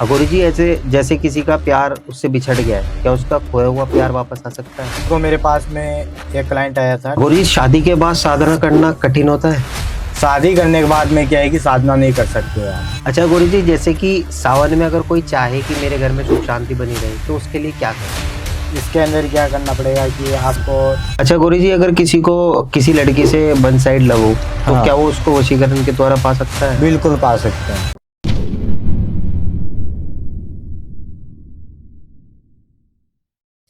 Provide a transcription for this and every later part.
अघोरी जी, ऐसे जैसे किसी का प्यार उससे बिछड़ गया है, क्या उसका खोया हुआ प्यार वापस आ सकता है? तो मेरे पास में एक क्लाइंट आया था। अघोरी जी, शादी के बाद साधना करना कठिन होता है? शादी करने के बाद में क्या है कि साधना नहीं कर सकते आप। अच्छा अघोरी जी, जैसे कि सावन में अगर कोई चाहे कि मेरे घर में सुख शांति बनी रहे, तो उसके लिए क्या करें? इसके अंदर क्या करना पड़ेगा कि आपको अच्छा अघोरी जी, अगर किसी को किसी लड़की से वन साइड लव हो, तो हाँ। क्या वो उसको वशीकरण के द्वारा पा सकता है? बिल्कुल पा सकते हैं।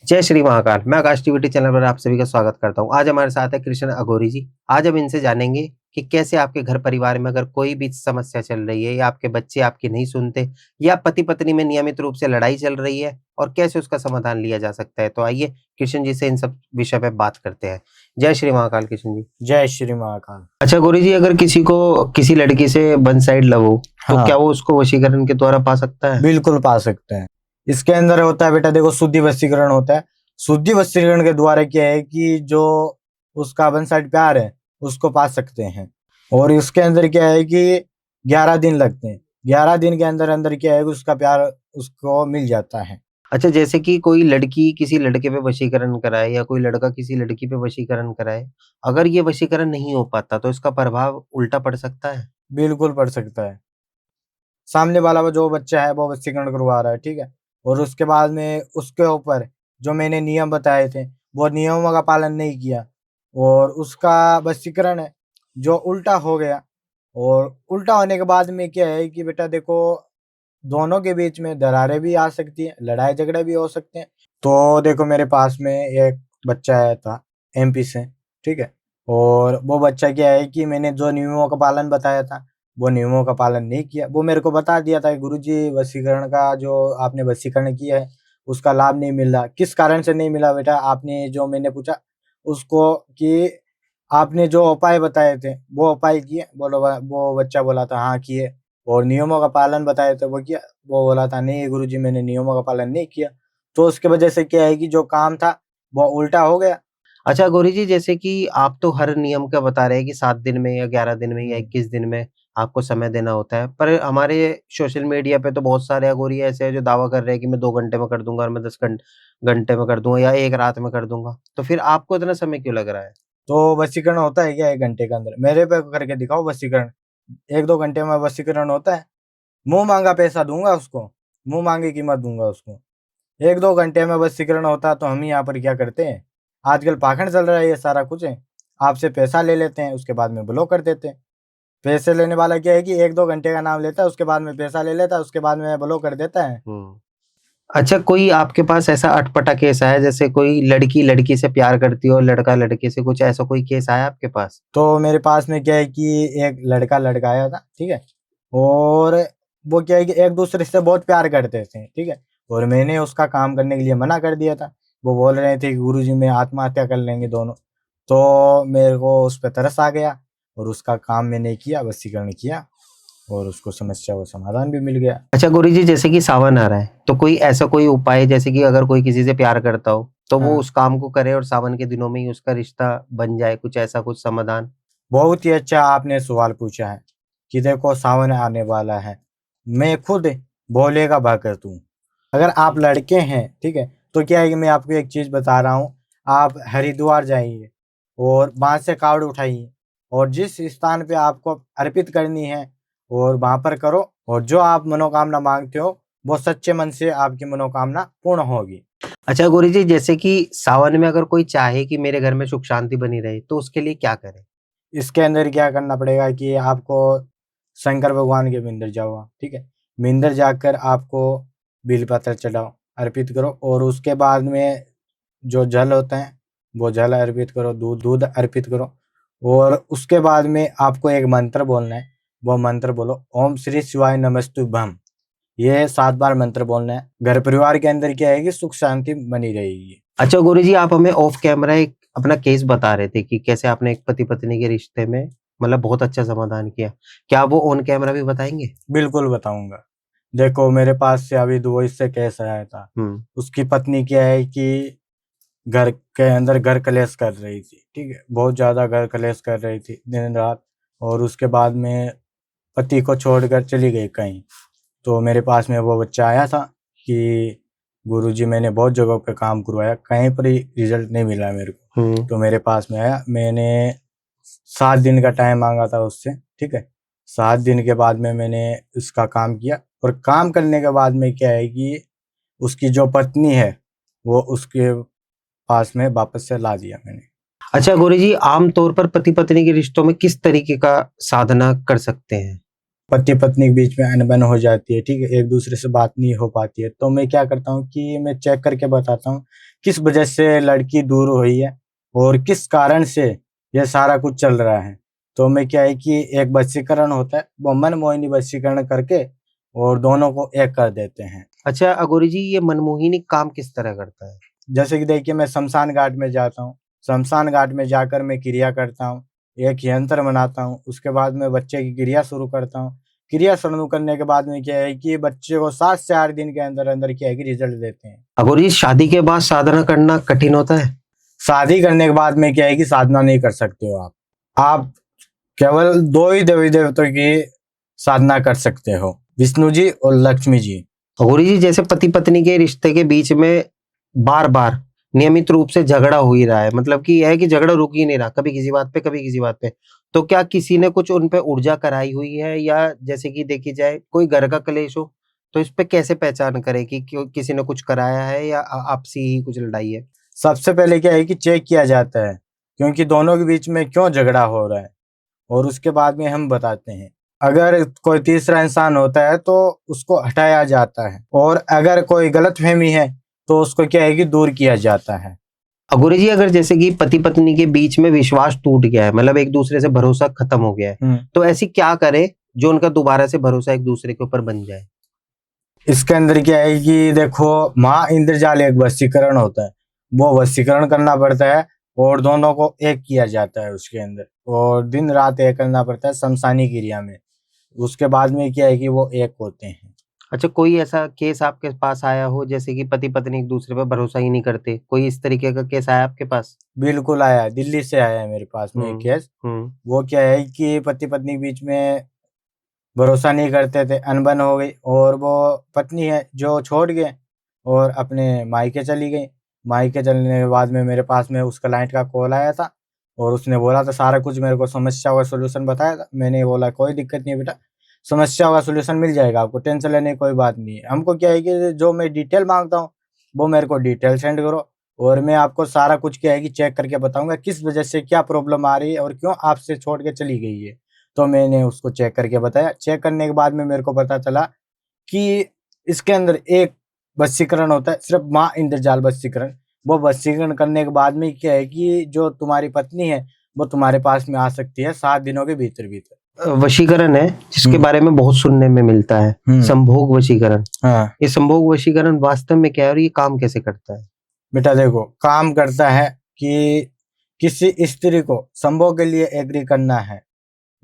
जय श्री महाकाल। मैं आकाश टीवी चैनल पर आप सभी का स्वागत करता हूं। आज हमारे साथ है कृष्ण अघोरी जी। आज हम इनसे जानेंगे कि कैसे आपके घर परिवार में अगर कोई भी समस्या चल रही है, या आपके बच्चे आपकी नहीं सुनते, या पति पत्नी में नियमित रूप से लड़ाई चल रही है, और कैसे उसका समाधान लिया जा सकता है। तो आइए कृष्ण जी से इन सब विषय पे बात करते हैं। जय श्री महाकाल कृष्ण जी। जय श्री महाकाल। अच्छा गौरी जी, अगर किसी को किसी लड़की से वन साइड लव हो, तो हाँ। क्या वो उसको वशीकरण के द्वारा पा सकता है? बिल्कुल पा सकते हैं। इसके अंदर होता है बेटा, देखो, शुद्धि वशीकरण होता है। शुद्धि वशीकरण के द्वारा क्या है कि जो उसका वन साइड प्यार है उसको पा सकते हैं। और इसके अंदर क्या है कि 11 दिन लगते हैं। 11 दिन के अंदर अंदर क्या है कि उसका प्यार उसको मिल जाता है। अच्छा, जैसे कि कोई लड़की किसी लड़के पे वशीकरण कराए, या कोई लड़का किसी लड़की पे वशीकरण कराए, अगर ये वशीकरण नहीं हो पाता, तो इसका प्रभाव उल्टा पड़ सकता है? बिल्कुल पड़ सकता है। सामने वाला वो जो बच्चा है वो वशीकरण करवा रहा है, ठीक है, और उसके बाद में उसके ऊपर जो मैंने नियम बताए थे वो नियमों का पालन नहीं किया, और उसका वशीकरण है जो उल्टा हो गया। और उल्टा होने के बाद में क्या है कि बेटा देखो, दोनों के बीच में दरारें भी आ सकती हैं, लड़ाई झगड़े भी हो सकते हैं। तो देखो, मेरे पास में एक बच्चा आया था एमपी से, ठीक है, और वो बच्चा क्या है कि मैंने जो नियमों का पालन बताया था वो नियमों का पालन नहीं किया। वो मेरे को बता दिया था कि गुरुजी, वशीकरण का जो आपने वशीकरण किया है उसका लाभ नहीं मिल रहा। किस कारण से नहीं मिला बेटा, आपने जो मैंने पूछा उसको कि आपने जो उपाय बताए थे वो उपाय किए? वो बच्चा बोला था हाँ किए। और नियमों का पालन बताए थे वो किया? वो बोला था नहीं गुरुजी, मैंने नियमों का पालन नहीं किया। तो उसके वजह से क्या है कि जो काम था वो उल्टा हो गया। अच्छा गौरी जी, जैसे कि आप तो हर नियम का बता रहे हैं कि 7 दिन में, या 11 दिन में, या 21 दिन में आपको समय देना होता है। पर हमारे सोशल मीडिया पे तो बहुत सारे अघोरी ऐसे हैं जो दावा कर रहे हैं कि मैं 2 घंटे में कर दूँगा, और मैं 10 घंटे में कर दूँगा, या 1 रात में कर दूँगा। तो फिर आपको इतना समय क्यों लग रहा है? तो वशीकरण होता है क्या 1 घंटे के अंदर? मेरे पे करके दिखाओ वशीकरण। 1-2 घंटे में वशीकरण होता है? मुँह माँगा पैसा दूँगा उसको, मुँह माँगी कीमत दूँगा उसको। 1-2 घंटे में वशीकरण होता तो हम यहाँ पर क्या करते हैं? आजकल पाखंड चल रहा है ये सारा कुछ है। आपसे पैसा ले लेते हैं, उसके बाद में ब्लॉक कर देते हैं। पैसे लेने वाला क्या है कि 1-2 घंटे का नाम लेता है, उसके बाद में पैसा ले लेता है, उसके बाद में ब्लॉक कर देता है। हुँ। अच्छा, कोई आपके पास ऐसा अटपटा केस आया, जैसे कोई लड़की लड़की से प्यार करती हो, लड़का लड़के से, कुछ ऐसा कोई केस आया आपके पास? तो मेरे पास में क्या है कि एक लड़का आया था, ठीक है? और वो क्या है कि एक-दूसरे से बहुत प्यार करते थे, ठीक है? और मैंने उसका काम करने के लिए मना कर दिया था। वो बोल रहे थे कि गुरुजी मैं आत्महत्या कर लेंगे दोनों। तो मेरे को उस पे तरस आ गया और उसका काम मैंने किया, वशीकरण किया, और उसको समस्या का समाधान भी मिल गया। अच्छा गौरी जी, जैसे कि सावन आ रहा है, तो कोई ऐसा कोई उपाय, जैसे कि अगर कोई किसी से प्यार करता हो, तो वो हाँ। उस काम को करे और सावन के दिनों में ही उसका रिश्ता बन जाए, कुछ ऐसा कुछ समाधान? बहुत ही अच्छा आपने सवाल पूछा है कि देखो, सावन आने वाला है। मैं खुद भोले का भक्त हूँ। अगर आप लड़के हैं, ठीक है, तो क्या है कि मैं आपको एक चीज़ बता रहा हूँ। आप हरिद्वार जाइए और वहाँ से कावड़ उठाइए, और जिस स्थान पे आपको अर्पित करनी है और वहाँ पर करो, और जो आप मनोकामना मांगते हो वो सच्चे मन से आपकी मनोकामना पूर्ण होगी। अच्छा गौरी जी, जैसे कि सावन में अगर कोई चाहे कि मेरे घर में सुख शांति बनी रहे, तो उसके लिए क्या करे? इसके अंदर क्या करना पड़ेगा कि आपको शंकर भगवान के मंदिर जाओ आप, ठीक है? मंदिर जाकर आपको बेलपत्र चढ़ाओ, अर्पित करो, और उसके बाद में जो जल होता है वो जल अर्पित करो, दूध अर्पित करो, और उसके बाद में आपको एक मंत्र बोलना है। वो मंत्र बोलो, ओम श्री शिवाय नमस्तुभ्यम। ये 7 बार मंत्र बोलना है। घर परिवार के अंदर क्या है कि सुख शांति बनी रहेगी। अच्छा गौरी जी, आप हमें ऑफ कैमरा एक अपना केस बता रहे थे कि कैसे आपने एक पति पत्नी के रिश्ते में मतलब बहुत अच्छा समाधान किया। क्या वो ऑन कैमरा भी बताएंगे? बिल्कुल बताऊंगा। देखो, मेरे पास से अभी 2 इससे केस आया था। हम्म। उसकी पत्नी क्या है कि घर के अंदर घर कलेश कर रही थी, ठीक है? बहुत ज़्यादा घर कलेश कर रही थी दिन रात, और उसके बाद में पति को छोड़कर चली गई कहीं। तो मेरे पास में वो बच्चा आया था कि गुरुजी मैंने बहुत जगहों पे काम करवाया, कहीं पर ही रिजल्ट नहीं मिला मेरे को। तो मेरे पास में आया, मैंने 7 दिन का टाइम मांगा था उससे, ठीक है। 7 दिन के बाद में मैंने उसका काम किया, और काम करने के बाद में क्या है कि उसकी जो पत्नी है वो उसके पास में वापस से ला दिया मैंने। अच्छा गुरुजी, आम तौर पर पति-पत्नी के रिश्तों में किस तरीके का साधना कर सकते हैं? पति पत्नी के बीच में अनबन हो जाती है, ठीक है, एक दूसरे से बात नहीं हो पाती है, तो मैं क्या करता हूँ कि मैं चेक करके बताता हूँ किस वजह से लड़की दूर हुई है और किस कारण से ये सारा कुछ चल रहा है। तो मैं क्या है कि एक वशीकरण होता है, वो मनमोहिनी वशीकरण करके और दोनों को एक कर देते हैं। अच्छा अघोरी जी, ये मनमोहिनी काम किस तरह करता है? जैसे कि देखिए, मैं शमशान घाट में जाता हूँ, शमशान घाट में जाकर मैं क्रिया करता हूँ, एक यंत्र बनाता हूँ, उसके बाद मैं बच्चे की क्रिया शुरू करता हूँ। क्रिया शुरू करने के बाद में क्या है कि बच्चे को 7 से 8 दिन के अंदर-अंदर क्या है कि रिज़ल्ट देते हैं। अघोरी जी, शादी के बाद साधना करना कठिन होता है? शादी करने के बाद में क्या है कि साधना नहीं कर सकते हो आप। आप केवल 2 ही देवी-देवताओं की साधना कर सकते हो, विष्णु जी और लक्ष्मी जी। अघोरी जी, जैसे पति-पत्नी के रिश्ते के बीच में बार-बार नियमित रूप से झगड़ा हो ही रहा है, मतलब कि यह है कि झगड़ा रुक ही नहीं रहा, कभी किसी बात पे, कभी किसी बात पे। तो क्या किसी ने कुछ उन पे ऊर्जा कराई हुई है, या जैसे कि देखी जाए कोई घर का क्लेश हो, तो इस पे कैसे पहचान करें कि क्यों किसी ने कुछ कराया है या आपसी ही कुछ लड़ाई है? सबसे पहले क्या है कि चेक किया जाता है, क्योंकि दोनों के बीच में क्यों झगड़ा हो रहा है, और उसके बाद में हम बताते हैं। अगर कोई तीसरा इंसान होता है तो उसको हटाया जाता है, और अगर कोई गलतफ़हमी है तो उसको क्या है कि दूर किया जाता है। अघोरी जी, अगर जैसे कि पति-पत्नी के बीच में विश्वास टूट गया है, मतलब एक-दूसरे से भरोसा खत्म हो गया है, तो ऐसी क्या करें जो उनका दोबारा से भरोसा एक-दूसरे के ऊपर बन जाए? इसके अंदर क्या है कि देखो, महा इंद्रजाल एक वशीकरण होता है, वो वशीकरण करना पड़ता है, और दोनों को एक किया जाता है उसके अंदर, और दिन रात एक करना पड़ता है शमशानी क्रिया में। उसके बाद में क्या है कि वो एक होते हैं। अच्छा, कोई ऐसा केस आपके पास आया हो जैसे कि पति-पत्नी एक-दूसरे पे भरोसा ही नहीं करते, कोई इस तरीके का केस आया आपके पास? बिल्कुल आया है, दिल्ली से आया है मेरे पास में एक हुँ, केस। हुँ। वो क्या है कि पति-पत्नी के बीच में भरोसा नहीं करते थे, अनबन हो गई, और वो पत्नी है जो छोड़ गए और अपने मायके चली गई। मायके चलने के बाद में मेरे पास में उस क्लाइंट का कॉल आया था, और उसने बोला था सारा कुछ मेरे को, समस्या का सॉल्यूशन बताया था। मैंने बोला कोई दिक्कत नहीं है बेटा, समस्या का सॉल्यूशन मिल जाएगा आपको, टेंशन लेने की कोई बात नहीं है। हमको क्या है कि जो मैं डिटेल माँगता हूँ, वो मेरे को डिटेल सेंड करो, और मैं आपको सारा कुछ क्या है कि चेक करके बताऊँगा किस वजह से क्या प्रॉब्लम आ रही है और क्यों आपसे छोड़ के चली गई है। तो मैंने उसको चेक करके बताया। चेक करने के बाद में मेरे को पता चला कि इसके अंदर एक वशीकरण होता है, सिर्फ़ माँ इंद्रजाल वशीकरण। वो वशीकरण करने के बाद में क्या है कि जो तुम्हारी पत्नी है, वो तुम्हारे पास में आ सकती है 7 दिनों के भीतर-भीतर। वशीकरण है जिसके बारे में बहुत सुनने में मिलता है, संभोग वशीकरण। हाँ। ये संभोग वशीकरण वास्तव में क्या है और ये काम कैसे करता है? बेटा देखो, काम करता है कि किसी स्त्री को संभोग के लिए एग्री करना है,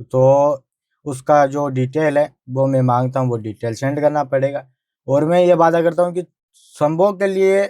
तो उसका जो डिटेल है वो मैं माँगता हूँ, वो डिटेल सेंड करना पड़ेगा, और मैं ये वादा करता हूँ कि संभोग के लिए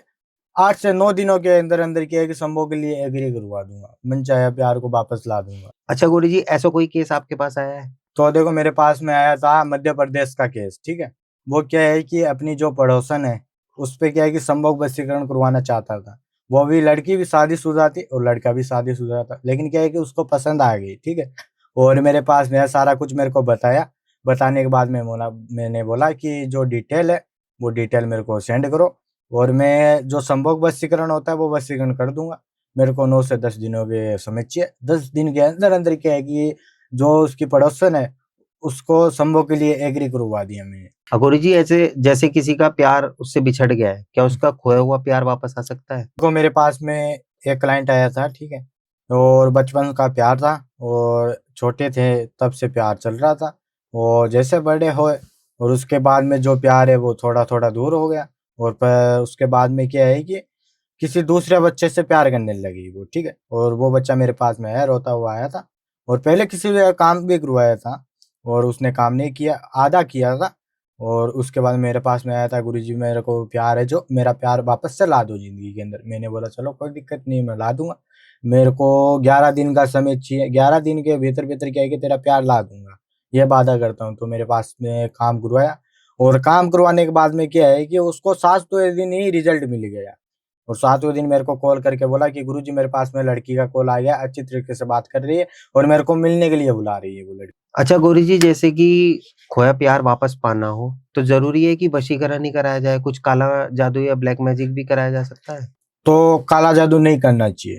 8 से 9 दिनों के अंदर-अंदर क्या है कि संभोग के लिए एग्री करवा दूँगा। मनचाहा प्यार को वापस ला दूँगा। अच्छा गुरु जी, ऐसा कोई केस आपके पास आया है? तो देखो, मेरे पास में आया था मध्य प्रदेश का केस, ठीक है? वो क्या है कि अपनी जो पड़ोसन है, उस पे क्या है कि संभोग वशीकरण करवाना चाहता था। वो भी लड़की भी शादीशुदा थी और लड़का भी शादीशुदा था। लेकिन क्या है कि उसको पसंद आ गई, ठीक है? और मेरे पास में सारा कुछ मेरे को बताया। बताने के बाद मैंने बोला कि जो डिटेल है, वो डिटेल मेरे को सेंड करो, और मैं जो संभोग वशीकरण होता है, वो वशीकरण कर दूँगा। मेरे को 9 से 10 दिनों के समय चाहिए। 10 दिन के अंदर-अंदर क्या है कि जो उसकी पड़ोसन है, उसको संभोग के लिए एग्री करवा दिया मैंने। गुरु जी, ऐसे जैसे किसी का प्यार उससे बिछड़ गया है, क्या उसका खोया हुआ प्यार वापस आ सकता है? देखो, मेरे पास में एक क्लाइंट आया था, ठीक है? और बचपन का प्यार था, और छोटे थे तब से प्यार चल रहा था, और जैसे बड़े हुए और उसके बाद में जो प्यार है वो थोड़ा-थोड़ा दूर हो गया, और उसके बाद में क्या है कि किसी दूसरे बच्चे से प्यार करने लगी वो, ठीक है? और वो बच्चा मेरे पास में आया, रोता हुआ आया था, और पहले किसी का काम भी करवाया था, और उसने काम नहीं किया, आधा किया था, और उसके बाद मेरे पास में आया था, गुरुजी मेरे को प्यार है, जो मेरा प्यार वापस से ला दो ज़िंदगी के अंदर। मैंने बोला चलो कोई दिक्कत नहीं है, मैं ला दूँगा। मेरे को 11 दिन का समय चाहिए, 11 दिन के भीतर-भीतर क्या है कि तेरा प्यार ला दूँगा, ये वादा करता हूँ। तो मेरे पास में काम करवाया, और काम करवाने के बाद में क्या है कि उसको 7वें दिन ही रिजल्ट मिल गया। और 7वें दिन मेरे को कॉल करके बोला कि गुरुजी मेरे पास में लड़की का कॉल आ गया, अच्छी तरीके से बात कर रही है और मेरे को मिलने के लिए बुला रही है वो लड़की। अच्छा गुरु जी, जैसे कि खोया प्यार वापस पाना हो, तो ज़रूरी है कि वशीकरण ही कराया जाए? कुछ काला जादू या ब्लैक मैजिक भी कराया जा सकता है? तो काला जादू नहीं करना चाहिए,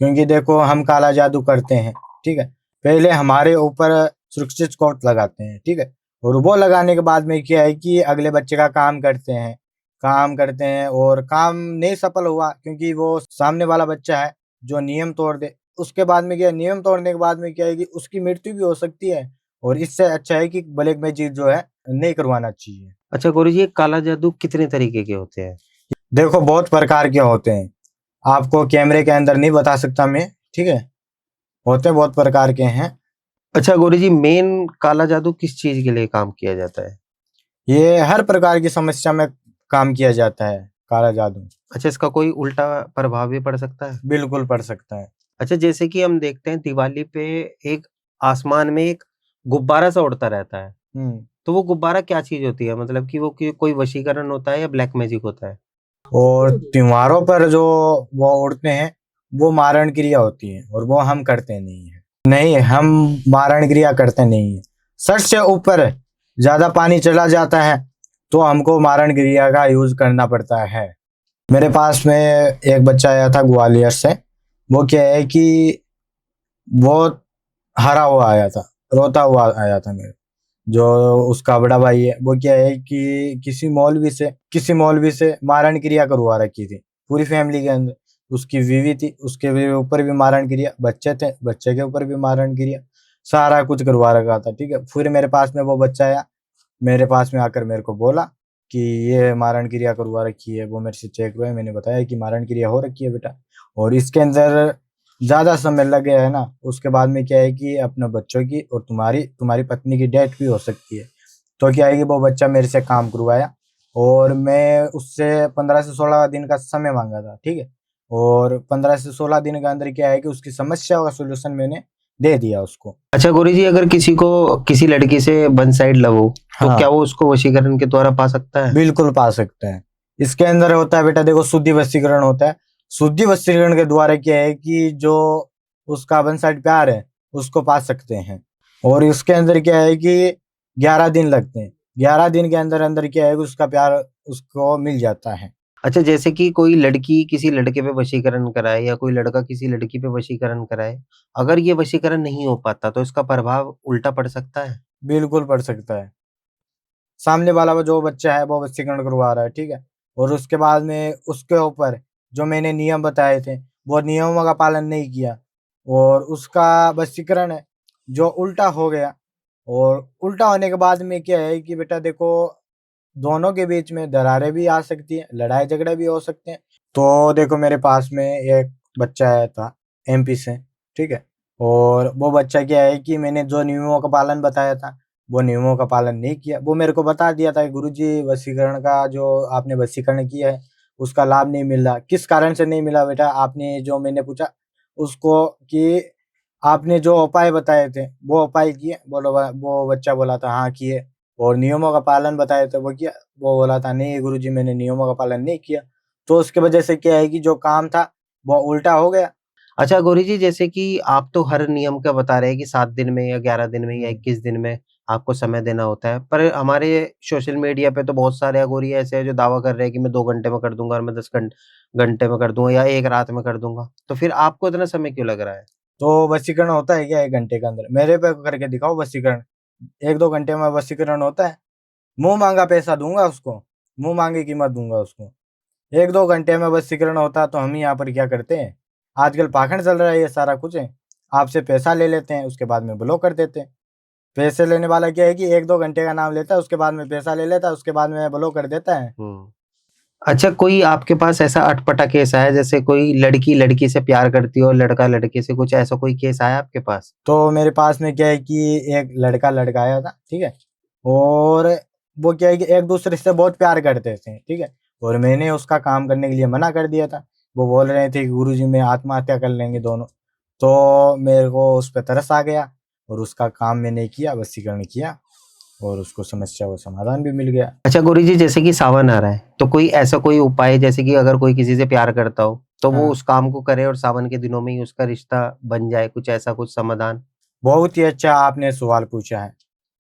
क्योंकि देखो हम काला जादू करते हैं, ठीक है? पहले हमारे ऊपर सुरक्षित कोट लगाते हैं, ठीक है? और वो लगाने के बाद में क्या है कि अगले बच्चे का काम करते हैं और काम नहीं सफल हुआ क्योंकि वो सामने वाला बच्चा है जो नियम तोड़ दे। उसके बाद में क्या है, नियम तोड़ने के बाद में क्या है कि उसकी मृत्यु भी हो सकती है और इससे अच्छा है कि ब्लैक मैजिक जो है नहीं करवाना चाहिए। अच्छा गुरु जी, ये काला जादू कितने तरीके के होते हैं? देखो बहुत प्रकार के होते हैं, आपको कैमरे के अंदर नहीं बता सकता मैं, ठीक है? होते बहुत प्रकार के हैं। अच्छा गुरुजी, मेन काला जादू किस चीज़ के लिए काम किया जाता है? ये हर प्रकार की समस्या में काम किया जाता है, काला जादू। अच्छा, इसका कोई उल्टा प्रभाव भी पड़ सकता है? बिल्कुल पड़ सकता है। अच्छा, जैसे कि हम देखते हैं दिवाली पे एक आसमान में एक गुब्बारा सा उड़ता रहता है, हुँ। तो वो गुब्बारा क्या चीज़ होती है? मतलब कि वो कोई वशीकरण होता है या ब्लैक मैजिक होता है? और त्योहारों पर जो वो उड़ते हैं, वो मारण क्रिया होती है और वो हम करते नहीं हैं। नहीं, हम मारण क्रिया करते नहीं हैं। 60 से ऊपर ज़्यादा पानी चला जाता है, तो हमको मारण क्रिया का यूज़ करना पड़ता है। मेरे पास में एक बच्चा आया था ग्वालियर से, वो क्या है कि वो हारा हुआ आया था, रोता हुआ आया था मेरे। जो उसका बड़ा भाई है, वो क्या है कि किसी मौलवी से मारण क्रिया करवा रखी थी, पूरी फैमिली के अंदर। उसकी बीवी थी, उसके भी ऊपर भी मारण क्रिया, बच्चे थे, बच्चे के ऊपर भी मारण क्रिया, सारा कुछ करवा रखा था, ठीक है? फिर मेरे पास में वो बच्चा आया, मेरे पास में आकर मेरे को बोला कि ये मारण क्रिया करवा रखी है, वो मेरे से चेक हुआ है, मैंने बताया कि मारण क्रिया हो रखी है बेटा, और इसके अंदर ज़्यादा समय लग गया है ना, उसके बाद में क्या है कि अपने बच्चों की और तुम्हारी पत्नी की डेथ भी हो सकती है। तो क्या है कि वो बच्चा मेरे से काम करवाया और मैं उससे 15 से 16 दिन का समय माँगा था, ठीक है? और 15 से 16 दिन के अंदर क्या है कि उसकी समस्या का सॉल्यूशन मैंने दे दिया उसको। अच्छा गुरुजी, अगर किसी को किसी लड़की से वन साइड लव हो, तो हाँ। क्या वो उसको वशीकरण के द्वारा पा सकता है? बिल्कुल पा सकते हैं। इसके अंदर होता है बेटा, देखो शुद्धि वशीकरण होता है। शुद्धि वशीकरण के द्वारा क्या है कि जो उसका वन साइड प्यार है, उसको पा सकते हैं। और इसके अंदर क्या है कि 11 दिन लगते हैं। 11 दिन के अंदर-अंदर क्या है कि उसका प्यार उसको मिल जाता है। अच्छा, जैसे कि कोई लड़की किसी लड़के पे वशीकरण कराए या कोई लड़का किसी लड़की पे वशीकरण कराए, अगर ये वशीकरण नहीं हो पाता, तो इसका प्रभाव उल्टा पड़ सकता है? बिल्कुल पड़ सकता है। सामने वाला वो जो बच्चा है वो वशीकरण करवा रहा है, ठीक है? और उसके बाद में उसके ऊपर जो मैंने नियम बताए थे, वो नियमों का पालन नहीं किया और उसका वशीकरण है जो उल्टा हो गया। और उल्टा होने के बाद में क्या है कि बेटा देखो, दोनों के बीच में दरारें भी आ सकती हैं, लड़ाई-झगड़े भी हो सकते हैं। तो देखो मेरे पास में एक बच्चा आया था एमपी से, ठीक है? और वो बच्चा क्या है कि मैंने जो नियमों का पालन बताया था, वो नियमों का पालन नहीं किया। वो मेरे को बता दिया था कि गुरुजी वशीकरण का जो आपने वशीकरण किया है, उसका लाभ नहीं मिल रहा। किस कारण से नहीं मिला बेटा? आपने जो मैंने पूछा उसको कि आपने जो उपाय बताए थे, वो उपाय किए? वो बच्चा बोला था हाँ किए। और नियमों का पालन बताए थे वो किया? वो बोला था नहीं गुरुजी मैंने नियमों का पालन नहीं किया। तो उसकी वजह से क्या है कि जो काम था वो उल्टा हो गया। अच्छा गुरुजी, जैसे कि आप तो हर नियम का बता रहे हैं कि 7 दिन में या 11 दिन में या हुँ। 21 दिन में आपको समय देना होता है। पर हमारे सोशल मीडिया पे तो बहुत सारे अघोरी ऐसे हैं जो दावा कर रहे हैं कि मैं 2 घंटे में कर दूँगा और मैं 10 घंटे में कर दूँगा या 1 रात में कर दूँगा। तो फिर आपको इतना समय क्यों लग रहा है? तो वशीकरण होता है क्या 1 घंटे के अंदर? मेरे पे करके दिखाओ वशीकरण। 1-2 घंटे में वशीकरण होता है? मुँह माँगा पैसा दूँगा उसको, मुँह माँगी कीमत दूँगा उसको। 1-2 घंटे में वशीकरण होता तो हम ही यहाँ पर क्या करते हैं? आजकल पाखंड चल रहा है ये सारा कुछ है। आपसे पैसा ले लेते हैं, उसके बाद में ब्लॉक कर देते हैं। पैसे लेने वाला क्या है कि 1-2 घंटे का नाम लेता है, उसके बाद में पैसा ले लेता है, उसके बाद में ब्लॉक कर देता है। हुँ। अच्छा, कोई आपके पास ऐसा अटपटा केस आया, जैसे कोई लड़की लड़की से प्यार करती हो और लड़का लड़के से, कुछ ऐसा कोई केस आया आपके पास? तो मेरे पास में क्या है कि एक लड़का आया था, ठीक है? और वो क्या है कि एक-दूसरे से बहुत प्यार करते थे, ठीक है? और मैंने उसका काम करने के लिए मना कर दिया था। वो बोल रहे थे कि गुरुजी मैं आत्महत्या कर लेंगे दोनों। तो मेरे को उस पे तरस आ गया और उसका काम मैंने किया, वशीकरण किया। और उसको समस्या का समाधान भी मिल गया। अच्छा गुरुजी, जैसे कि सावन आ रहा है, तो कोई ऐसा कोई उपाय, जैसे कि अगर कोई किसी से प्यार करता हो, तो वो हाँ। उस काम को करे और सावन के दिनों में ही उसका रिश्ता बन जाए, कुछ ऐसा कुछ समाधान? बहुत ही अच्छा आपने सवाल पूछा है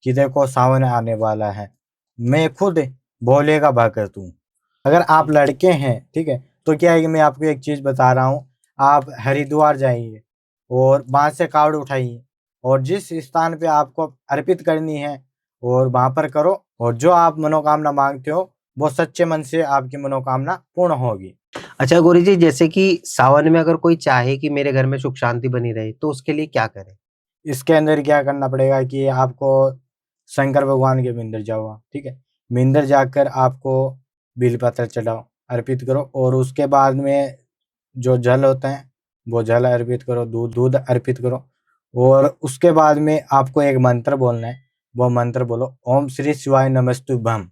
कि देखो सावन आने वाला है। मैं खुद भोले का भक्त हूँ। अगर आप लड़के हैं, ठीक है, तो क्या है कि मैं आपको एक चीज बता रहा हूँ। आप हरिद्वार जाइए और वहां से कावड़ उठाइए और जिस स्थान पे आपको अर्पित करनी है और वहां पर करो, और जो आप मनोकामना मांगते हो वो सच्चे मन से आपकी मनोकामना पूर्ण होगी। अच्छा गुरुजी, जैसे कि सावन में अगर कोई चाहे कि मेरे घर में सुख शांति बनी रहे, तो उसके लिए क्या करे? इसके अंदर क्या करना पड़ेगा कि आपको शंकर भगवान के मंदिर जाओ, ठीक है। मंदिर जाकर आपको बेलपत्र चढ़ाओ, अर्पित करो, और उसके बाद में जो जल होता है वो जल अर्पित करो, दूध दूध अर्पित करो, और उसके बाद में आपको एक मंत्र बोलना है। वो मंत्र बोलो, ओम श्री शिवाय नमस्तुभ्यम।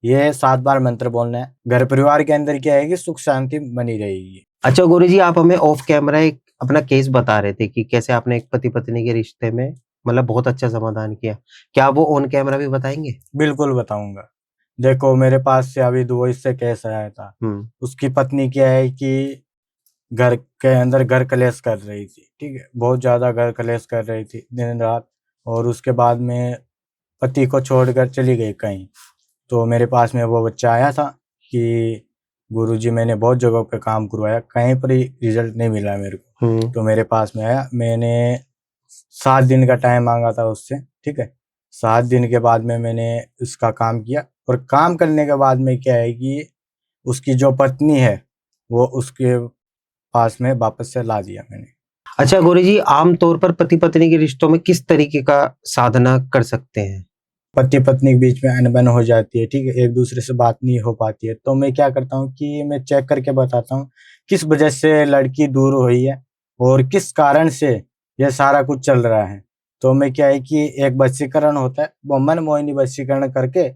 ये 7 बार मंत्र बोलना है। घर परिवार के अंदर क्या है कि सुख शांति बनी रहेगी। अच्छा गुरुजी, आप हमें ऑफ कैमरा एक अपना केस बता रहे थे कि कैसे आपने एक पति पत्नी के रिश्ते में मतलब बहुत अच्छा समाधान किया। क्या आप वो ऑन कैमरा भी बताएंगे? बिल्कुल बताऊंगा। देखो मेरे पास से अभी 2 इससे केस आया था। उसकी पत्नी क्या है कि घर के अंदर घर कलेश कर रही थी, ठीक है, बहुत ज्यादा घर कलेश कर रही थी दिन रात, और उसके बाद में पति को छोड़कर चली गई कहीं। तो मेरे पास में वो बच्चा आया था कि गुरुजी मैंने बहुत जगहों पे काम करवाया, कहीं पर ही रिजल्ट नहीं मिला मेरे को। तो मेरे पास में आया, मैंने 7 दिन का टाइम मांगा था उससे, ठीक है। 7 दिन के बाद में मैंने उसका काम किया, और काम करने के बाद में क्या है कि उसकी जो पत्नी है वो उसके पास में वापस से ला दिया मैंने। अच्छा गुरुजी, आम तौर पर पति पत्नी के रिश्तों में किस तरीके का साधना कर सकते हैं? पति पत्नी के बीच में अनबन हो जाती है, ठीक है, एक दूसरे से बात नहीं हो पाती है, तो मैं क्या करता हूँ कि मैं चेक करके बताता हूँ किस वजह से लड़की दूर हुई है और किस कारण से यह सारा कुछ चल रहा है। तो मैं क्या है कि एक वशीकरण होता है, वो मन मोहिनी वशीकरण करके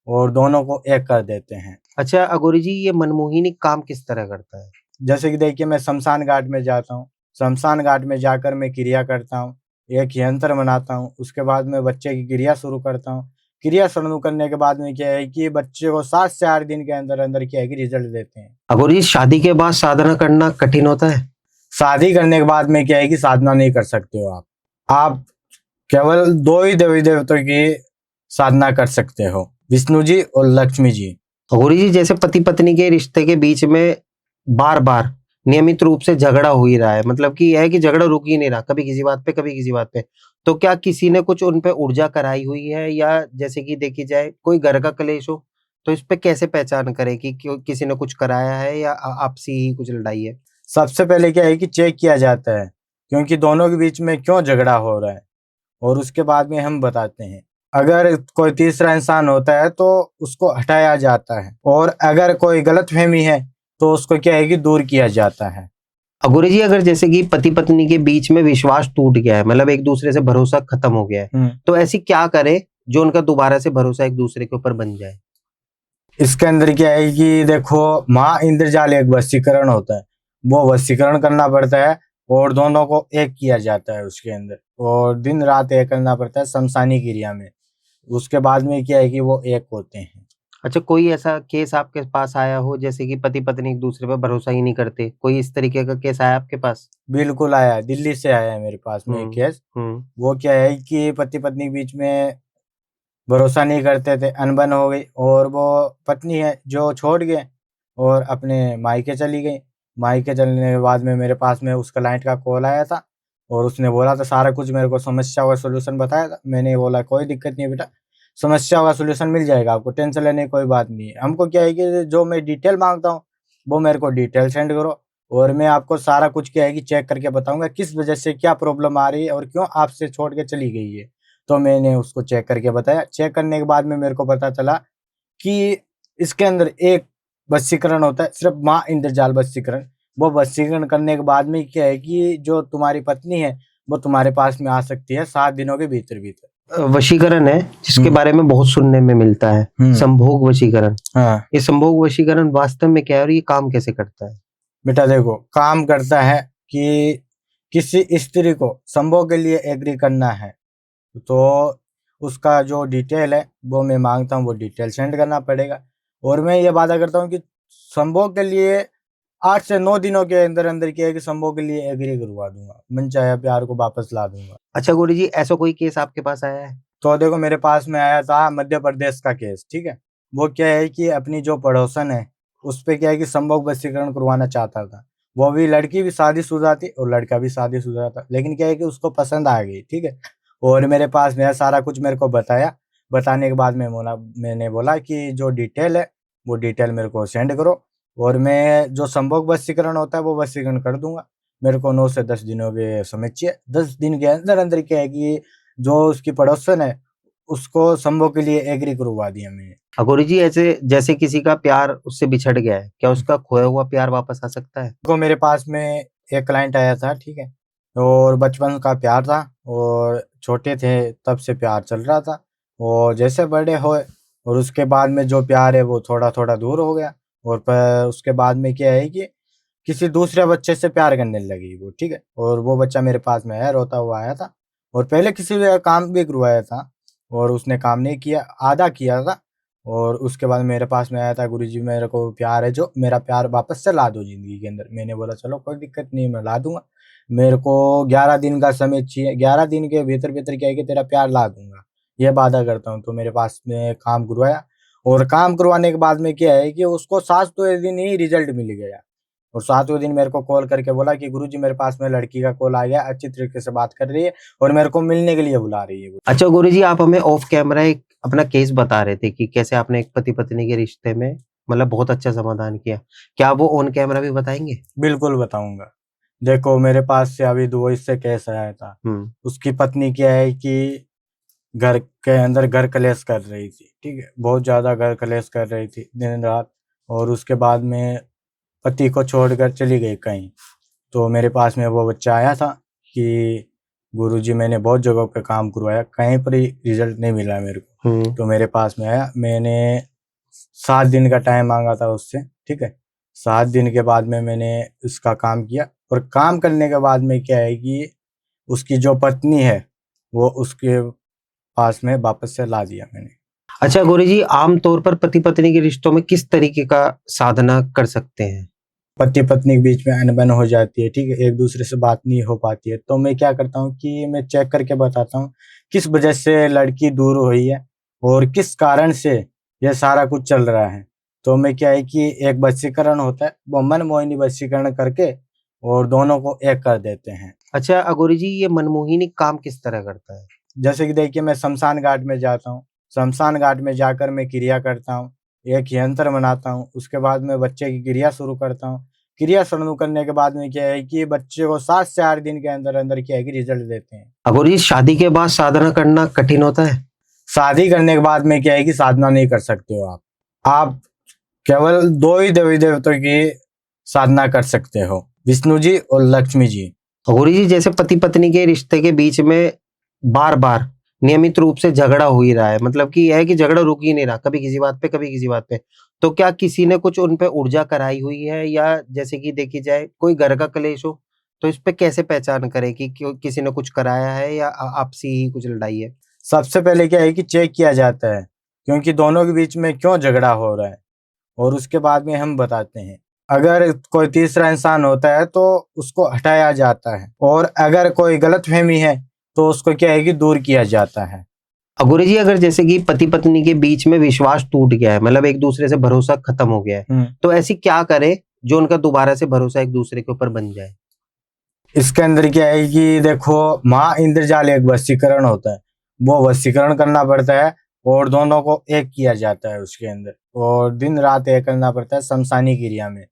और दोनों को एक कर देते हैं। अच्छा गुरुजी, ये मनमोहिनी काम किस तरह करता है? जैसे कि देखिए, मैं शमशान घाट में जाता हूँ, शमशान घाट में जाकर मैं क्रिया करता हूँ, एक यंत्र बनाता हूँ, उसके बाद में बच्चे की क्रिया शुरू करता हूँ। क्रिया शुरू करने के बाद में क्या है कि बच्चे को 7 से 8 दिन के अंदर अंदर क्या है कि रिजल्ट देते हैं। गुरुजी, शादी के बाद साधना करना कठिन होता है? शादी करने के बाद में क्या है कि साधना नहीं कर सकते हो आप केवल 2 ही देवी देवताओं की साधना कर सकते हो, विष्णु जी और लक्ष्मी जी। गुरुजी, जैसे पति पत्नी के रिश्ते के बीच में बार बार नियमित रूप से झगड़ा हो ही रहा है, मतलब कि यह है कि झगड़ा रुक ही नहीं रहा, कभी किसी बात पे कभी किसी बात पे, तो क्या किसी ने कुछ उन पे ऊर्जा कराई हुई है, या जैसे कि देखी जाए कोई घर का क्लेश हो, तो इस पे कैसे पहचान करें कि किसी ने कुछ कराया है या आपसी ही कुछ लड़ाई है? सबसे पहले क्या है कि चेक किया जाता है क्योंकि दोनों के बीच में क्यों झगड़ा हो रहा है, और उसके बाद में हम बताते हैं। अगर कोई तीसरा इंसान होता है तो उसको हटाया जाता है, और अगर कोई गलतफहमी है तो उसको क्या है कि दूर किया जाता है। गुरुजी, अगर जैसे कि पति पत्नी के बीच में विश्वास टूट गया है, मतलब एक दूसरे से भरोसा खत्म हो गया है, तो ऐसी क्या करे जो उनका दोबारा से भरोसा एक दूसरे के ऊपर बन जाए? इसके अंदर क्या है कि देखो, महा इंद्रजाल एक वशीकरण होता है, वो वशीकरण करना पड़ता है और दोनों को एक किया जाता है उसके अंदर, और दिन रात एक करना पड़ता है शमशानी क्रिया में। उसके बाद में क्या है कि वो एक होते हैं। अच्छा, कोई ऐसा केस आपके पास आया हो जैसे कि पति पत्नी एक दूसरे पर भरोसा ही नहीं करते, कोई इस तरीके का केस आया आपके पास? बिल्कुल आया है, दिल्ली से आया है मेरे पास में एक केस। वो क्या है कि पति पत्नी के बीच में भरोसा नहीं करते थे, अनबन हो गई, और वो पत्नी है जो छोड़ गए और अपने मायके चली गई। मायके चलने के बाद में मेरे पास में उस क्लाइंट का कॉल आया था, और उसने बोला था सारा कुछ मेरे को, समस्या का सॉल्यूशन बताया था। मैंने बोला कोई दिक्कत नहीं बेटा, समस्या का सॉल्यूशन मिल जाएगा आपको, टेंशन लेने की कोई बात नहीं है। हमको क्या है कि जो मैं डिटेल मांगता हूँ वो मेरे को डिटेल सेंड करो, और मैं आपको सारा कुछ क्या है कि चेक करके बताऊंगा किस वजह से क्या प्रॉब्लम आ रही है और क्यों आपसे छोड़ के चली गई है। तो मैंने उसको चेक करके बताया। चेक करने के बाद में मेरे को पता चला कि इसके अंदर एक वशीकरण होता है, सिर्फ माँ इंद्रजाल वशीकरण। वो वशीकरण करने के बाद में क्या है कि जो तुम्हारी पत्नी है वो तुम्हारे पास में आ सकती है 7 दिनों के भीतर भीतर। वशीकरण है जिसके बारे में बहुत सुनने में मिलता है, संभोग वशीकरण। हाँ, ये संभोग वशीकरण वास्तव में क्या है और ये काम कैसे करता है? बेटा देखो, काम करता है कि किसी स्त्री को संभोग के लिए एग्री करना है, तो उसका जो डिटेल है वो मैं मांगता हूँ, वो डिटेल सेंड करना पड़ेगा। और मैं ये वादा करता हूँ कि संभोग के लिए 8 से 9 दिनों के अंदर अंदर क्या है कि संभोग के लिए एग्री करवा दूंगा, मनचाहा प्यार को वापस ला दूंगा। अच्छा गुरुजी, ऐसा कोई केस आपके पास आया है? तो देखो, मेरे पास में आया था मध्य प्रदेश का केस, ठीक है। वो क्या है कि अपनी जो पड़ोसन है उस पे क्या है कि संभोग वशीकरण करवाना चाहता था। वो भी, लड़की भी शादीशुदा थी और लड़का भी शादीशुदा था, लेकिन क्या है कि उसको पसंद आ गई, ठीक है। और मेरे पास में सारा कुछ मेरे को बताया। बताने के बाद मैंने बोला कि जो डिटेल है वो डिटेल मेरे को सेंड करो, और मैं जो संभोग वशीकरण होता है वो वशीकरण कर दूंगा। मेरे को 9 से 10 दिनों के समय चाहिए। 10 दिन के अंदर अंदर क्या है कि जो उसकी पड़ोसन है उसको संभोग के लिए एग्री करवा दिया मैंने। गुरुजी, ऐसे जैसे किसी का प्यार उससे बिछड़ गया है, क्या उसका खोया हुआ प्यार वापस आ सकता है? को मेरे पास में एक क्लाइंट आया था, ठीक है। और बचपन का प्यार था, और छोटे थे तब से प्यार चल रहा था। और जैसे बड़े हुए और उसके बाद में जो प्यार है वो थोड़ा थोड़ा दूर हो गया। और पर उसके बाद में क्या है कि किसी दूसरे बच्चे से प्यार करने लगी वो, ठीक है। और वो बच्चा मेरे पास में आया, रोता हुआ आया था। और पहले किसी भी काम भी करवाया था और उसने काम नहीं किया, आधा किया था। और उसके बाद मेरे पास में आया था, गुरुजी मेरे को प्यार है, जो मेरा प्यार वापस से ला दो जिंदगी के अंदर। मैंने बोला चलो कोई दिक्कत नहीं, मैं ला दूंगा। मेरे को 11 दिन का समय चाहिए, 11 दिन के भीतर भीतर क्या है कि तेरा प्यार ला दूंगा, ये वादा करता हूँ। तो मेरे पास में काम करवाया, और काम करवाने के बाद में क्या है कि उसको 7वें दिन ही रिजल्ट मिल गया। और 7वें दिन मेरे को कॉल करके बोला कि गुरुजी मेरे पास में लड़की का कॉल आ गया, अच्छी तरीके से बात कर रही है और मेरे को मिलने के लिए बुला रही है वो। अच्छा गुरुजी, आप हमें ऑफ कैमरा एक अपना केस बता रहे थे कि कैसे आपने एक पति पत्नी के रिश्ते में मतलब बहुत अच्छा समाधान किया। क्या आप वो ऑन कैमरा भी बताएंगे? बिल्कुल बताऊंगा। देखो, मेरे पास से अभी 2 इससे केस आया था। उसकी पत्नी क्या है कि घर के अंदर घर कलेश कर रही थी, ठीक है। बहुत ज्यादा घर कलेश कर रही थी दिन रात। और उसके बाद में पति को छोड़कर चली गई कहीं। तो मेरे पास में वो बच्चा आया था कि गुरुजी मैंने बहुत जगहों पे काम करवाया, कहीं पर ही रिजल्ट नहीं मिला मेरे को। तो मेरे पास में आया, मैंने 7 दिन का टाइम मांगा था उससे, ठीक है। 7 दिन के बाद में मैंने उसका काम किया, और काम करने के बाद में क्या है कि उसकी जो पत्नी है वो उसके पास में वापस से ला दिया मैंने। अच्छा गुरुजी, आम तौर पर पति पत्नी के रिश्तों में किस तरीके का साधना कर सकते हैं? पति पत्नी के बीच में अनबन हो जाती है, ठीक है, एक दूसरे से बात नहीं हो पाती है। तो मैं क्या करता हूँ कि मैं चेक करके बताता हूँ किस वजह से लड़की दूर हुई है और किस कारण से ये सारा कुछ चल रहा है। तो मैं क्या है कि एक वशीकरण होता है, वो मनमोहिनी वशीकरण करके और दोनों को एक कर देते हैं। अच्छा अघोरी जी, ये मनमोहिनी काम किस तरह करता है? जैसे कि देखिए, मैं शमशान घाट में जाता हूँ, शमशान घाट में जाकर मैं क्रिया करता हूँ, एक यंत्र बनाता हूँ, उसके बाद मैं बच्चे की क्रिया शुरू करता हूँ। क्रिया शुरू करने के बाद में क्या है कि बच्चे को 7 से 8 दिन के अंदर अंदर क्या है कि रिजल्ट देते हैं। अघोरी जी, शादी के बाद साधना करना कठिन होता है? शादी करने के बाद में क्या है कि साधना नहीं कर सकते हो आप केवल 2 ही देवी देवताओं की साधना कर सकते हो, विष्णु जी और लक्ष्मी जी। अघोरी जी, जैसे पति पत्नी के रिश्ते के बीच में बार बार नियमित रूप से झगड़ा हो ही रहा है, मतलब कि यह है कि झगड़ा रुक ही नहीं रहा, कभी किसी बात पे कभी किसी बात पे, तो क्या किसी ने कुछ उन पे ऊर्जा कराई हुई है? या जैसे कि देखी जाए कोई घर का क्लेश हो तो इस पे कैसे पहचान करें कि क्यों किसी ने कुछ कराया है या आपसी ही कुछ लड़ाई है? सबसे पहले क्या है कि चेक किया जाता है क्योंकि दोनों के बीच में क्यों झगड़ा हो रहा है, और उसके बाद में हम बताते हैं। अगर कोई तीसरा इंसान होता है तो उसको हटाया जाता है, और अगर कोई गलतफहमी है तो उसको क्या है कि दूर किया जाता है। अघोरी जी, अगर जैसे कि पति पत्नी के बीच में विश्वास टूट गया है, मतलब एक दूसरे से भरोसा खत्म हो गया है, तो ऐसी क्या करे जो उनका दोबारा से भरोसा एक दूसरे के ऊपर बन जाए? इसके अंदर क्या है कि देखो, महा इंद्रजाल एक वशीकरण होता है, वो वशीकरण करना पड़ता है और दोनों को एक किया जाता है उसके अंदर, और दिन रात एक करना पड़ता है शमशानी क्रिया में।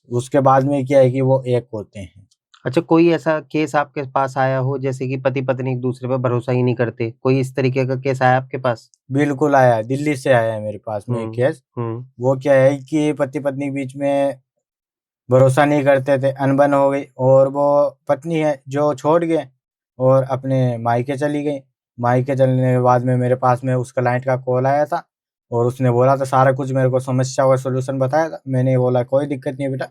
उसके बाद में क्या है कि वो एक होते हैं। अच्छा, कोई ऐसा केस आपके पास आया हो जैसे कि पति पत्नी एक दूसरे पर भरोसा ही नहीं करते, कोई इस तरीके का केस आया आपके पास? बिल्कुल आया है, दिल्ली से आया है मेरे पास में एक केस। वो क्या है कि पति पत्नी के बीच में भरोसा नहीं करते थे, अनबन हो गई, और वो पत्नी है जो छोड़ गए और अपने मायके चली गई। मायके चलने के बाद में मेरे पास में उस क्लाइंट का कॉल आया था, और उसने बोला था सारा कुछ मेरे को, समस्या का सॉल्यूशन बताया था। मैंने बोला कोई दिक्कत नहीं है बेटा,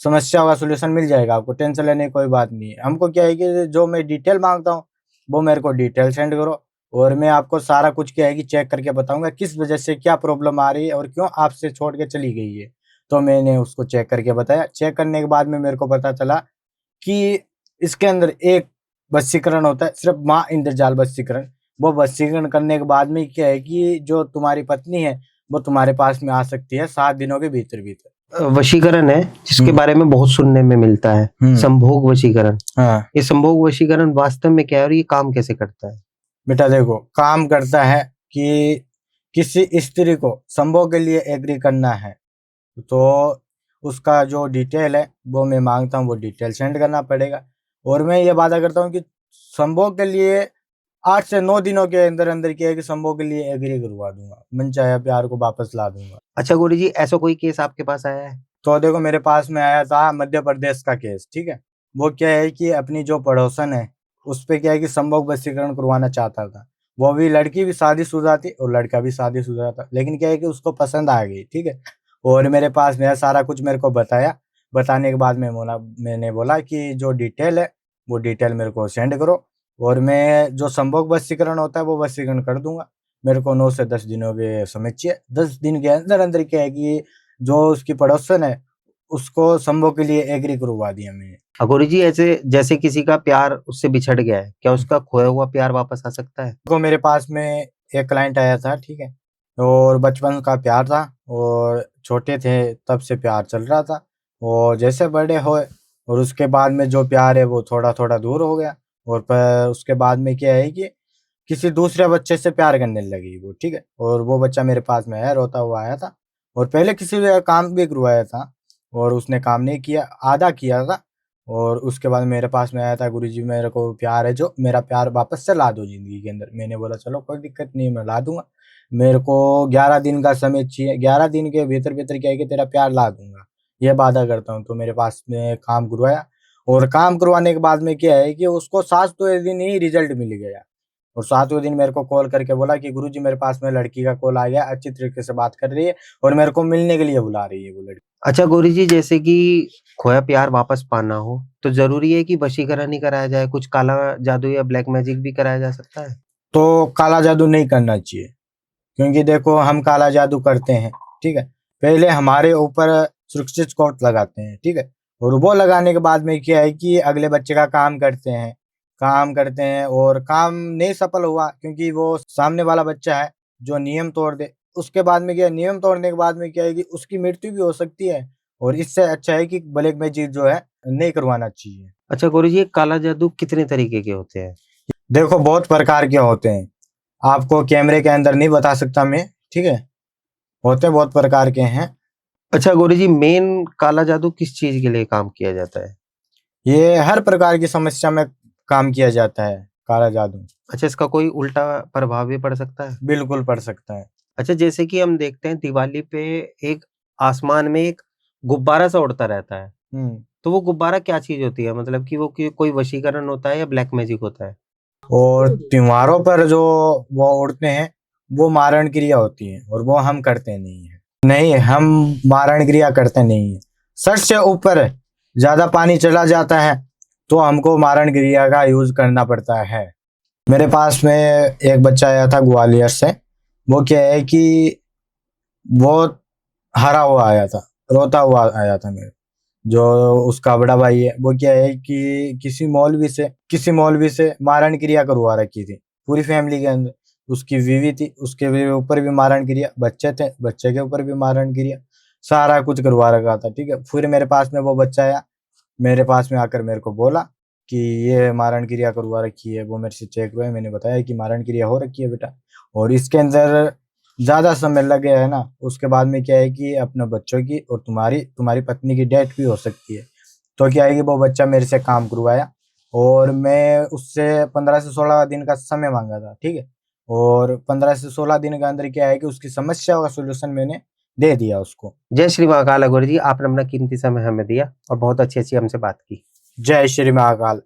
समस्या का सॉल्यूशन मिल जाएगा आपको, टेंशन लेने की कोई बात नहीं है। हमको क्या है कि जो मैं डिटेल मांगता हूँ वो मेरे को डिटेल सेंड करो, और मैं आपको सारा कुछ क्या है कि चेक करके बताऊंगा किस वजह से क्या प्रॉब्लम आ रही है और क्यों आपसे छोड़ के चली गई है। तो मैंने उसको चेक करके बताया। चेक करने के बाद में मेरे को पता चला कि इसके अंदर एक वशीकरण होता है, सिर्फ माँ इंद्रजाल वशीकरण। वो वशीकरण करने के बाद में क्या है कि जो तुम्हारी पत्नी है वो तुम्हारे पास में आ सकती है 7 दिनों के भीतर-भीतर। वशीकरण है जिसके बारे में बहुत सुनने में मिलता है, संभोग वशीकरण। हाँ। ये संभोग वशीकरण वास्तव में क्या है और ये काम कैसे करता है? बेटा देखो, काम करता है कि किसी स्त्री को संभोग के लिए एग्री करना है, तो उसका जो डिटेल है वो मैं माँगता हूँ, वो डिटेल सेंड करना पड़ेगा। और मैं ये वादा करता हूँ कि संभोग के लिए 8 से 9 दिनों के अंदर-अंदर क्या है कि संभोग के लिए एग्री करवा दूँगा। मनचाहा प्यार को वापस ला दूँगा। अच्छा गुरुजी, ऐसा कोई केस आपके पास आया है? तो देखो, मेरे पास में आया था मध्य प्रदेश का केस, ठीक है? वो क्या है कि अपनी जो पड़ोसन है, उसपे क्या है कि संभोग वशीकरण करवाना चाहता था। वो भी लड़की भी शादीशुदा थी और लड़का भी शादीशुदा था। लेकिन क्या है कि उसको पसंद आ गई, ठीक है? और मेरे पास में सारा कुछ मेरे को बताया। बताने के बाद मैंने बोला कि जो डिटेल है, वो डिटेल मेरे को सेंड करो और मैं जो संभोग वशीकरण होता है, वो वशीकरण कर दूँगा। मेरे को 9 से 10 दिनों के समय चाहिए। 10 दिन के अंदर-अंदर क्या है कि जो उसकी पड़ोसन है, उसको संभोग के लिए एग्री करवा दिया मैंने। गुरुजी, ऐसे जैसे किसी का प्यार उससे बिछड़ गया है, क्या उसका खोया हुआ प्यार वापस आ सकता है? देखो, मेरे पास में एक क्लाइंट आया था, ठीक है? और बचपन का प्यार था और छोटे थे तब से प्यार चल रहा था और जैसे बड़े हुए और उसके बाद में जो प्यार है वो थोड़ा-थोड़ा दूर हो गया और उसके बाद में क्या है कि किसी दूसरे बच्चे से प्यार करने लगी वो, ठीक है? और वो बच्चा मेरे पास में आया, रोता हुआ आया था और पहले किसी ने काम भी करवाया था और उसने काम नहीं किया, आधा किया था और उसके बाद मेरे पास में आया था, "गुरुजी, मेरे को प्यार है जो, मेरा प्यार वापस से ला दो ज़िंदगी के अंदर।" मैंने बोला, "चलो कोई दिक्कत नहीं है, मैं ला दूँगा। मेरे को 11 दिन का समय चाहिए, 11 दिन के भीतर-भीतर क्या है कि तेरा प्यार ला दूँगा।" ये वादा करता हूँ। तो मेरे पास में काम करवाया और काम करवाने के बाद में क्या है कि उसको 7वें दिन ही रिज़ल्ट मिल गया। और 7वें दिन मेरे को कॉल करके बोला कि गुरुजी, मेरे पास में लड़की का कॉल आ गया, अच्छी तरीके से बात कर रही है और मेरे को मिलने के लिए बुला रही है वो लड़की। अच्छा गुरुजी, जैसे कि खोया प्यार वापस पाना हो, तो ज़रूरी है कि वशीकरण ही कराया जाए? कुछ काला जादू या ब्लैक मैजिक भी कराया जा सकता है? तो काला जादू नहीं करना चाहिए, क्योंकि देखो हम काला जादू करते हैं, ठीक है? पहले हमारे ऊपर सुरक्षित कोट लगाते हैं, ठीक है? और वो लगाने के बाद में क्या है कि अगले बच्चे का काम करते हैं और काम नहीं सफल हुआ क्योंकि वो सामने वाला बच्चा है जो नियम तोड़ दे। उसके बाद में क्या है, नियम तोड़ने के बाद में क्या है कि उसकी मृत्यु भी हो सकती है और इससे अच्छा है कि ब्लैक मैजिक जो है नहीं करवाना चाहिए। अच्छा गुरुजी, ये काला जादू कितने तरीके के होते हैं? देखो, बहुत प्रकार के होते हैं, आपको कैमरे के अंदर नहीं बता सकता मैं, ठीक है? होते बहुत प्रकार के हैं। अच्छा गुरुजी, मेन काला जादू किस चीज़ के लिए काम किया जाता है? ये हर प्रकार की समस्या में काम किया जाता है, काला जादू। अच्छा, इसका कोई उल्टा प्रभाव भी पड़ सकता है? बिल्कुल पड़ सकता है। अच्छा, जैसे कि हम देखते हैं दिवाली पे एक आसमान में एक गुब्बारा सा उड़ता रहता है, हुँ। तो वो गुब्बारा क्या चीज़ होती है? मतलब कि वो कोई वशीकरण होता है या ब्लैक मैजिक होता है? और त्योहारों पर जो वो उड़ते हैं, वो मारण क्रिया होती है और वो हम करते नहीं हैं। नहीं, हम मारण क्रिया करते नहीं हैं। सर से ऊपर ज़्यादा पानी चला जाता है, तो हमको मारण क्रिया का यूज़ करना पड़ता है। मेरे पास में एक बच्चा आया था ग्वालियर से, वो क्या है कि वो हारा हुआ आया था, रोता हुआ आया था मेरे। जो उसका बड़ा भाई है, वो क्या है कि किसी मौलवी से मारण क्रिया करवा रखी थी, पूरी फैमिली के अंदर। उसकी बीवी थी, उसके भी ऊपर भी मारण क्रिया, बच्चे थे, बच्चे के ऊपर भी मारण क्रिया, सारा कुछ करवा रखा था, ठीक है? फिर मेरे पास में वो बच्चा आया, मेरे पास में आकर मेरे को बोला कि ये मारण क्रिया करवा रखी है, वो मेरे से चेक हुआ है। मैंने बताया कि मारण क्रिया हो रखी है बेटा और इसके अंदर ज़्यादा समय लग गया है ना, उसके बाद में क्या है कि अपने बच्चों की और तुम्हारी पत्नी की डेथ भी हो सकती है। तो क्या है कि वो बच्चा मेरे से काम करवाया और मैं उससे 15 से 16 दिन का समय माँगा था, ठीक है? और 15 से 16 दिन के अंदर क्या है कि उसकी समस्या का सॉल्यूशन मैंने दे दिया उसको। जय श्री महाकाल गुरुजी, आपने अपना कीमती समय हमें दिया और बहुत अच्छी-अच्छी हमसे बात की। जय श्री महाकाल।